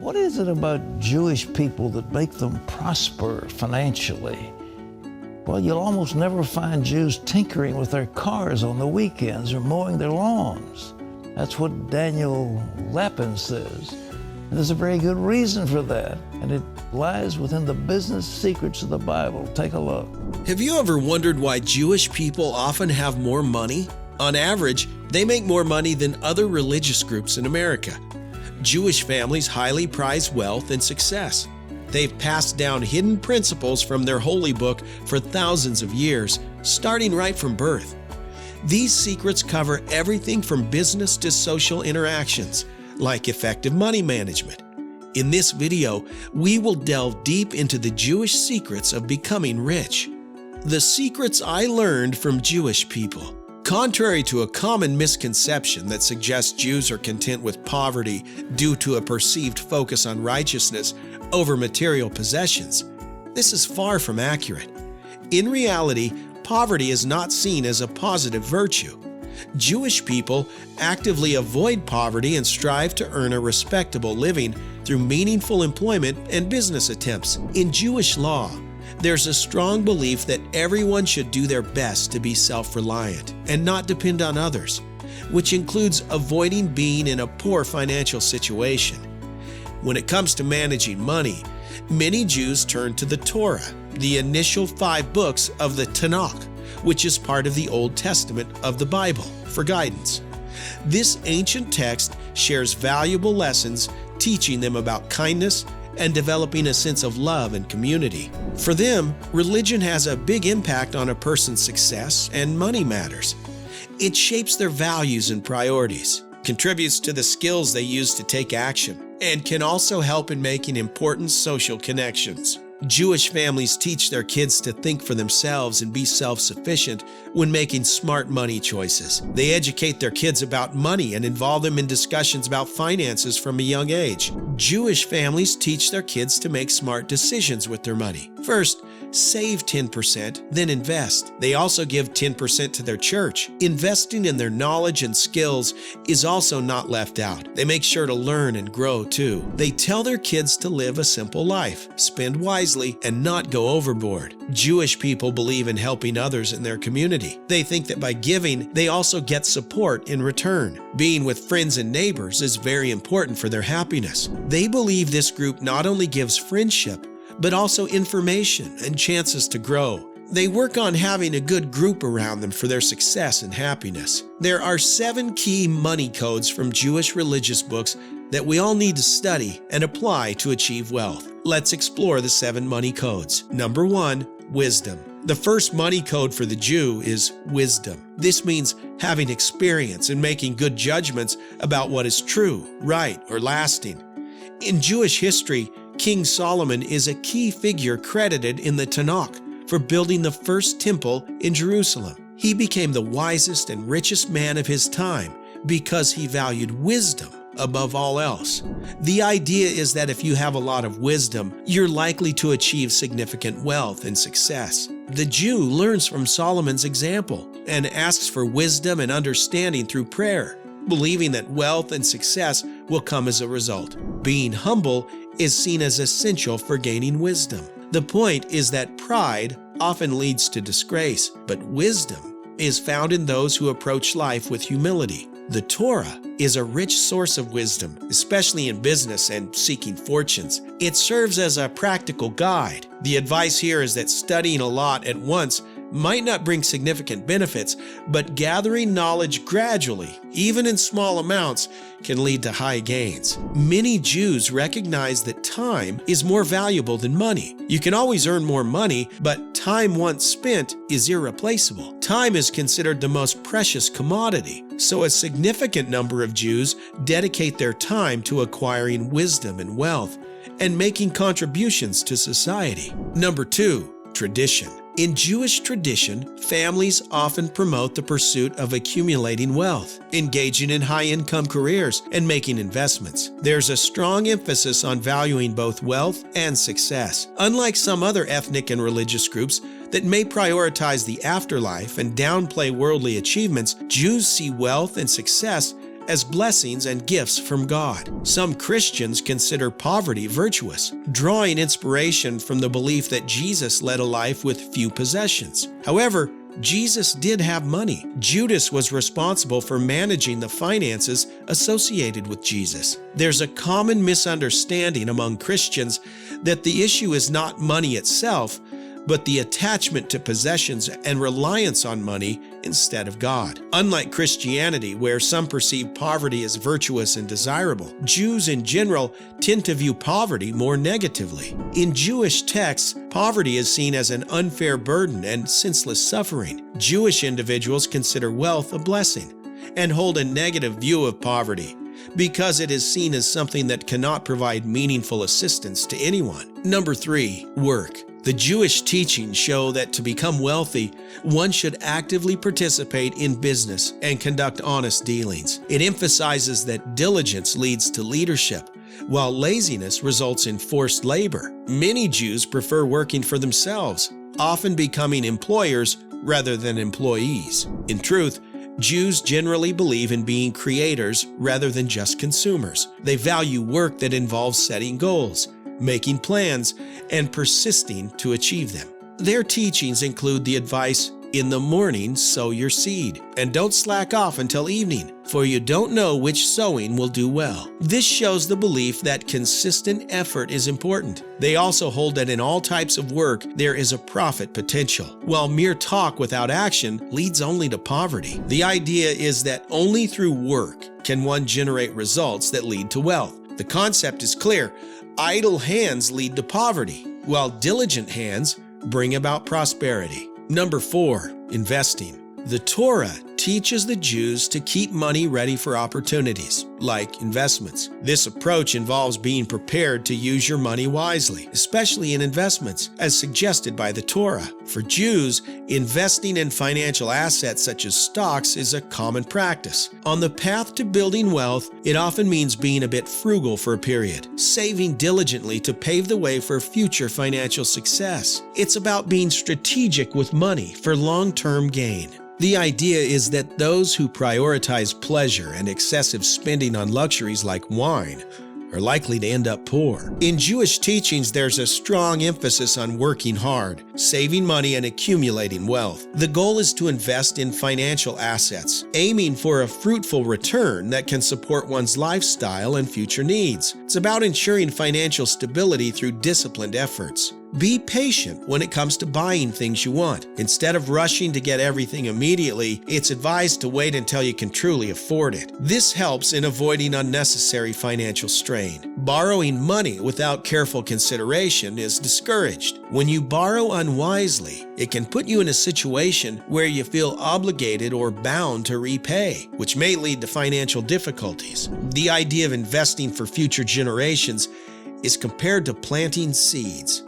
What is it about Jewish people that make them prosper financially? Well, you'll almost never find Jews tinkering with their cars on the weekends or mowing their lawns. That's what Daniel Lapin says. And there's a very good reason for that, and it lies within the business secrets of the Bible. Take a look. Have you ever wondered why Jewish people often have more money? On average, they make more money than other religious groups in America. Jewish families highly prize wealth and success. They've passed down hidden principles from their holy book for thousands of years, starting right from birth. These secrets cover everything from business to social interactions, like effective money management. In this video, we will delve deep into the Jewish secrets of becoming rich. The secrets I learned from Jewish people. Contrary to a common misconception that suggests Jews are content with poverty due to a perceived focus on righteousness over material possessions, this is far from accurate. In reality, poverty is not seen as a positive virtue. Jewish people actively avoid poverty and strive to earn a respectable living through meaningful employment and business attempts. In Jewish law, there's a strong belief that everyone should do their best to be self-reliant and not depend on others, which includes avoiding being in a poor financial situation. When it comes to managing money, many Jews turn to the Torah, the initial 5 books of the Tanakh, which is part of the Old Testament of the Bible, for guidance. This ancient text shares valuable lessons, teaching them about kindness and developing a sense of love and community. For them, religion has a big impact on a person's success and money matters. It shapes their values and priorities, contributes to the skills they use to take action, and can also help in making important social connections. Jewish families teach their kids to think for themselves and be self-sufficient when making smart money choices. They educate their kids about money and involve them in discussions about finances from a young age. Jewish families teach their kids to make smart decisions with their money. First, save 10%, then invest. They also give 10% to their church. Investing in their knowledge and skills is also not left out. They make sure to learn and grow too. They tell their kids to live a simple life, spend wisely, and not go overboard. Jewish people believe in helping others in their community. They think that by giving, they also get support in return. Being with friends and neighbors is very important for their happiness. They believe this group not only gives friendship, but also information and chances to grow. They work on having a good group around them for their success and happiness. There are 7 key money codes from Jewish religious books that we all need to study and apply to achieve wealth. Let's explore the 7 money codes. Number 1, wisdom. The first money code for the Jew is wisdom. This means having experience and making good judgments about what is true, right, or lasting. In Jewish history, King Solomon is a key figure credited in the Tanakh for building the first temple in Jerusalem. He became the wisest and richest man of his time because he valued wisdom above all else. The idea is that if you have a lot of wisdom, you're likely to achieve significant wealth and success. The Jew learns from Solomon's example and asks for wisdom and understanding through prayer, believing that wealth and success will come as a result. Being humble is seen as essential for gaining wisdom. The point is that pride often leads to disgrace, but wisdom is found in those who approach life with humility. The Torah is a rich source of wisdom, especially in business and seeking fortunes. It serves as a practical guide. The advice here is that studying a lot at once might not bring significant benefits, but gathering knowledge gradually, even in small amounts, can lead to high gains. Many Jews recognize that time is more valuable than money. You can always earn more money, but time once spent is irreplaceable. Time is considered the most precious commodity, so a significant number of Jews dedicate their time to acquiring wisdom and wealth and making contributions to society. Number 2, tradition. In Jewish tradition, families often promote the pursuit of accumulating wealth, engaging in high-income careers, and making investments. There's a strong emphasis on valuing both wealth and success. Unlike some other ethnic and religious groups that may prioritize the afterlife and downplay worldly achievements, Jews see wealth and success as blessings and gifts from God. Some Christians consider poverty virtuous, drawing inspiration from the belief that Jesus led a life with few possessions. However, Jesus did have money. Judas was responsible for managing the finances associated with Jesus. There's a common misunderstanding among Christians that the issue is not money itself, but the attachment to possessions and reliance on money instead of God. Unlike Christianity, where some perceive poverty as virtuous and desirable, Jews in general tend to view poverty more negatively. In Jewish texts, poverty is seen as an unfair burden and senseless suffering. Jewish individuals consider wealth a blessing and hold a negative view of poverty because it is seen as something that cannot provide meaningful assistance to anyone. Number 3, work. The Jewish teachings show that to become wealthy, one should actively participate in business and conduct honest dealings. It emphasizes that diligence leads to leadership, while laziness results in forced labor. Many Jews prefer working for themselves, often becoming employers rather than employees. In truth, Jews generally believe in being creators rather than just consumers. They value work that involves setting goals, making plans, and persisting to achieve them. Their teachings include the advice, "In the morning sow your seed, and don't slack off until evening, for you don't know which sowing will do well." This shows the belief that consistent effort is important. They also hold that in all types of work there is a profit potential, while mere talk without action leads only to poverty. The idea is that only through work can one generate results that lead to wealth. The concept is clear. Idle hands lead to poverty, while diligent hands bring about prosperity. Number 4, investing. The Torah teaches the Jews to keep money ready for opportunities, like investments. This approach involves being prepared to use your money wisely, especially in investments, as suggested by the Torah. For Jews, investing in financial assets such as stocks is a common practice. On the path to building wealth, it often means being a bit frugal for a period, saving diligently to pave the way for future financial success. It's about being strategic with money for long-term gain. The idea is that those who prioritize pleasure and excessive spending on luxuries like wine are likely to end up poor. In Jewish teachings, there's a strong emphasis on working hard, saving money, and accumulating wealth. The goal is to invest in financial assets, aiming for a fruitful return that can support one's lifestyle and future needs. It's about ensuring financial stability through disciplined efforts. Be patient when it comes to buying things you want. Instead of rushing to get everything immediately, it's advised to wait until you can truly afford it. This helps in avoiding unnecessary financial strain. Borrowing money without careful consideration is discouraged. When you borrow unwisely, it can put you in a situation where you feel obligated or bound to repay, which may lead to financial difficulties. The idea of investing for future generations is compared to planting seeds.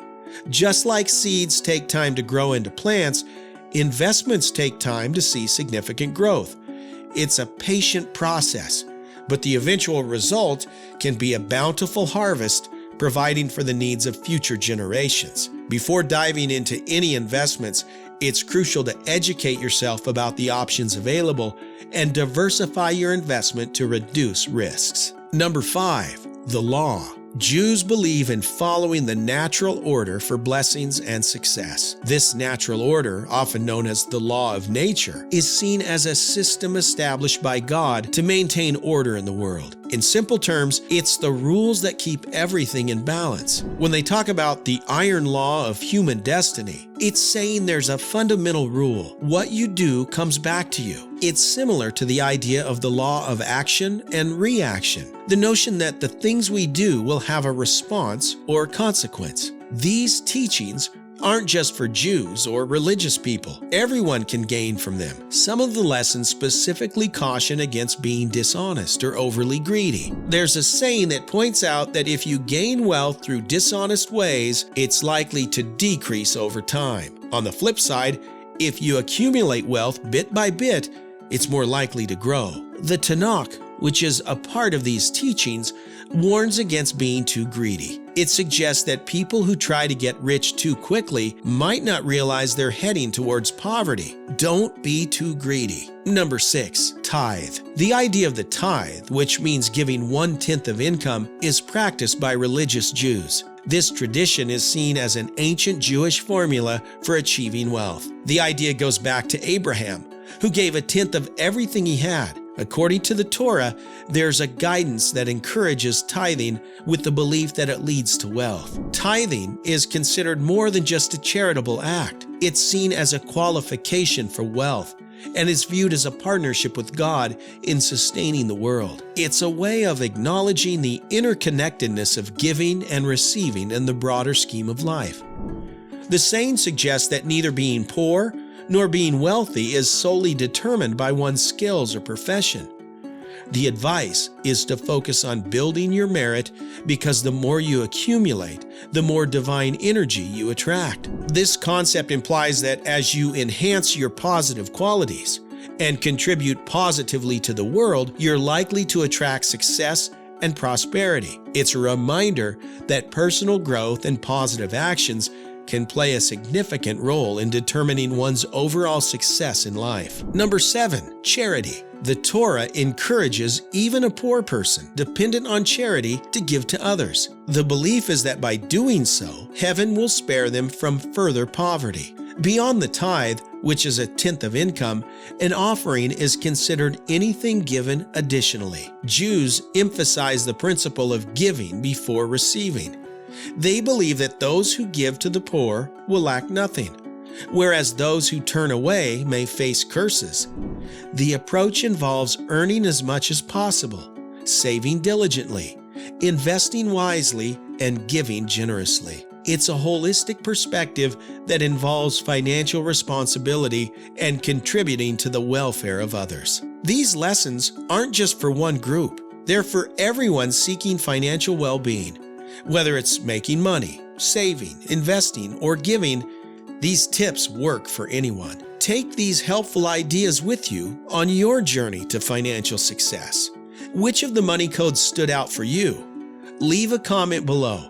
Just like seeds take time to grow into plants, investments take time to see significant growth. It's a patient process, but the eventual result can be a bountiful harvest, providing for the needs of future generations. Before diving into any investments, it's crucial to educate yourself about the options available and diversify your investment to reduce risks. Number 5, the law. Jews believe in following the natural order for blessings and success. This natural order, often known as the law of nature, is seen as a system established by God to maintain order in the world. In simple terms, it's the rules that keep everything in balance. When they talk about the iron law of human destiny, it's saying there's a fundamental rule. What you do comes back to you. It's similar to the idea of the law of action and reaction, the notion that the things we do will have a response or consequence. These teachings aren't just for Jews or religious people. Everyone can gain from them. Some of the lessons specifically caution against being dishonest or overly greedy. There's a saying that points out that if you gain wealth through dishonest ways, it's likely to decrease over time. On the flip side, if you accumulate wealth bit by bit, it's more likely to grow. The Tanakh, which is a part of these teachings, warns against being too greedy. It suggests that people who try to get rich too quickly might not realize they're heading towards poverty. Don't be too greedy. Number 6, tithe. The idea of the tithe, which means giving 1/10 of income, is practiced by religious Jews. This tradition is seen as an ancient Jewish formula for achieving wealth. The idea goes back to Abraham, who gave 1/10 of everything he had. According to the Torah, there's a guidance that encourages tithing with the belief that it leads to wealth. Tithing is considered more than just a charitable act. It's seen as a qualification for wealth and is viewed as a partnership with God in sustaining the world. It's a way of acknowledging the interconnectedness of giving and receiving in the broader scheme of life. The saying suggests that neither being poor nor being wealthy is solely determined by one's skills or profession. The advice is to focus on building your merit, because the more you accumulate, the more divine energy you attract. This concept implies that as you enhance your positive qualities and contribute positively to the world, you're likely to attract success and prosperity. It's a reminder that personal growth and positive actions can play a significant role in determining one's overall success in life. Number 7, charity. The Torah encourages even a poor person dependent on charity to give to others. The belief is that by doing so, heaven will spare them from further poverty. Beyond the tithe, which is 1/10 of income, an offering is considered anything given additionally. Jews emphasize the principle of giving before receiving. They believe that those who give to the poor will lack nothing, whereas those who turn away may face curses. The approach involves earning as much as possible, saving diligently, investing wisely, and giving generously. It's a holistic perspective that involves financial responsibility and contributing to the welfare of others. These lessons aren't just for one group. They're for everyone seeking financial well-being. Whether it's making money, saving, investing, or giving, these tips work for anyone. Take these helpful ideas with you on your journey to financial success. Which of the money codes stood out for you? Leave a comment below.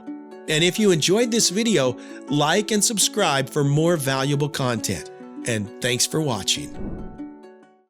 And if you enjoyed this video, like and subscribe for more valuable content. And thanks for watching.